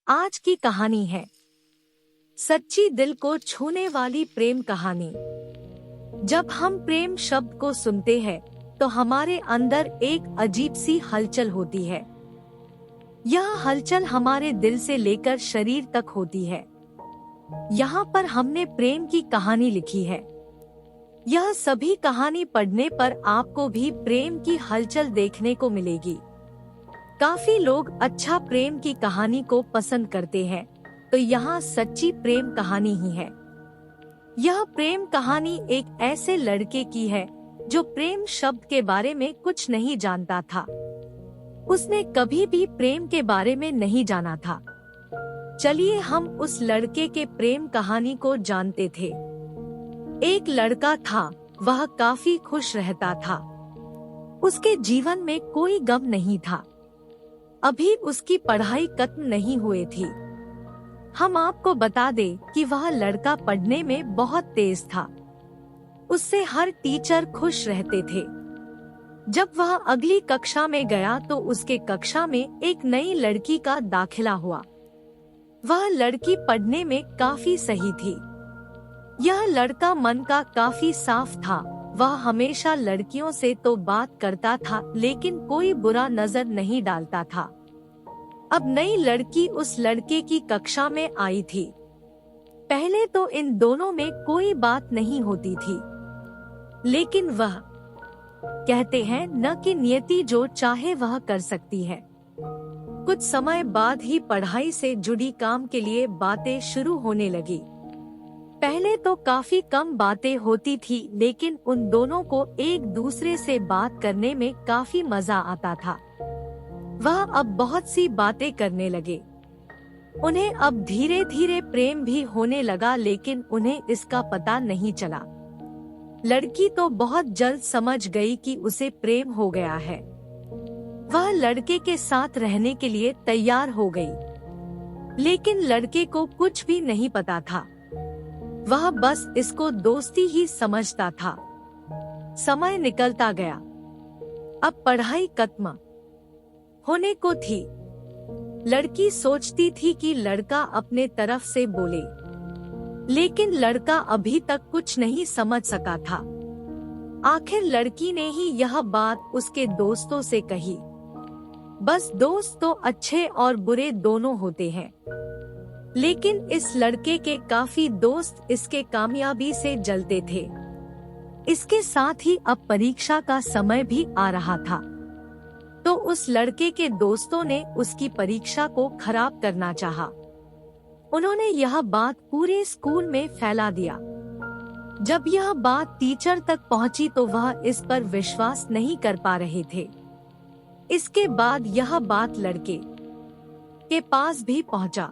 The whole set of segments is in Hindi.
आज की कहानी है सच्ची दिल को छूने वाली प्रेम कहानी। जब हम प्रेम शब्द को सुनते हैं तो हमारे अंदर एक अजीब सी हलचल होती है। यह हलचल हमारे दिल से लेकर शरीर तक होती है। यहाँ पर हमने प्रेम की कहानी लिखी है। यह सभी कहानी पढ़ने पर आपको भी प्रेम की हलचल देखने को मिलेगी। काफी लोग अच्छा प्रेम की कहानी को पसंद करते हैं, तो यहाँ सच्ची प्रेम कहानी ही है। यह प्रेम कहानी एक ऐसे लड़के की है जो प्रेम शब्द के बारे में कुछ नहीं जानता था। उसने कभी भी प्रेम के बारे में नहीं जाना था। चलिए हम उस लड़के के प्रेम कहानी को जानते थे। एक लड़का था, वह काफी खुश रहता था। उसके जीवन में कोई गम नहीं था। अभी उसकी पढ़ाई खत्म नहीं हुई थी। हम आपको बता दें कि वह लड़का पढ़ने में बहुत तेज था। उससे हर टीचर खुश रहते थे। जब वह अगली कक्षा में गया तो उसके कक्षा में एक नई लड़की का दाखिला हुआ। वह लड़की पढ़ने में काफी सही थी। यह लड़का मन का काफी साफ था। वह हमेशा लड़कियों से तो बात करता था, लेकिन कोई बुरा नजर नहीं डालता था। अब नई लड़की उस लड़के की कक्षा में आई थी। पहले तो इन दोनों में कोई बात नहीं होती थी, लेकिन वह कहते हैं न कि नियति जो चाहे वह कर सकती है। कुछ समय बाद ही पढ़ाई से जुड़ी काम के लिए बातें शुरू होने लगी। पहले तो काफी कम बातें होती थी, लेकिन उन दोनों को एक दूसरे से बात करने में काफी मजा आता था। वह अब बहुत सी बातें करने लगे। उन्हें अब धीरे धीरे प्रेम भी होने लगा, लेकिन उन्हें इसका पता नहीं चला। लड़की तो बहुत जल्द समझ गई कि उसे प्रेम हो गया है। वह लड़के के साथ रहने के लिए तैयार हो गई, लेकिन लड़के को कुछ भी नहीं पता था। वह बस इसको दोस्ती ही समझता था। समय निकलता गया। अब पढ़ाई खत्म होने को थी। लड़की सोचती थी कि लड़का अपने तरफ से बोले, लेकिन लड़का अभी तक कुछ नहीं समझ सका था। आखिर लड़की ने ही यह बात उसके दोस्तों से कही। बस दोस्त तो अच्छे और बुरे दोनों होते हैं, लेकिन इस लड़के के काफी दोस्त इसके कामयाबी से जलते थे। इसके साथ ही अब परीक्षा का समय भी आ रहा था, तो उस लड़के के दोस्तों ने उसकी परीक्षा को खराब करना चाहा। उन्होंने यह बात पूरे स्कूल में फैला दिया। जब यह बात टीचर तक पहुंची तो वह इस पर विश्वास नहीं कर पा रहे थे। इसके बाद यह बात लड़के के पास भी पहुंचा।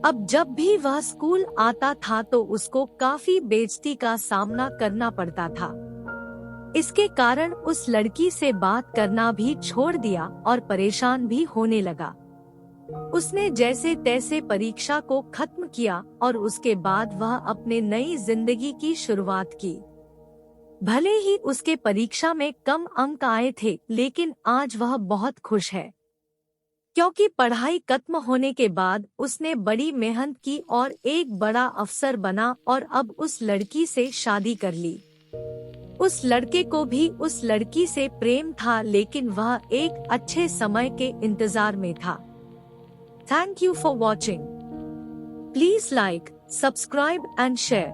अब जब भी वह स्कूल आता था तो उसको काफी बेइज्जती का सामना करना पड़ता था। इसके कारण उस लड़की से बात करना भी छोड़ दिया और परेशान भी होने लगा। उसने जैसे तैसे परीक्षा को खत्म किया और उसके बाद वह अपने नई जिंदगी की शुरुआत की। भले ही उसके परीक्षा में कम अंक आए थे, लेकिन आज वह बहुत खुश है, क्योंकि पढ़ाई खत्म होने के बाद उसने बड़ी मेहनत की और एक बड़ा अफसर बना और अब उस लड़की से शादी कर ली। उस लड़के को भी उस लड़की से प्रेम था, लेकिन वह एक अच्छे समय के इंतजार में था। Thank you for watching. Please like, subscribe and share.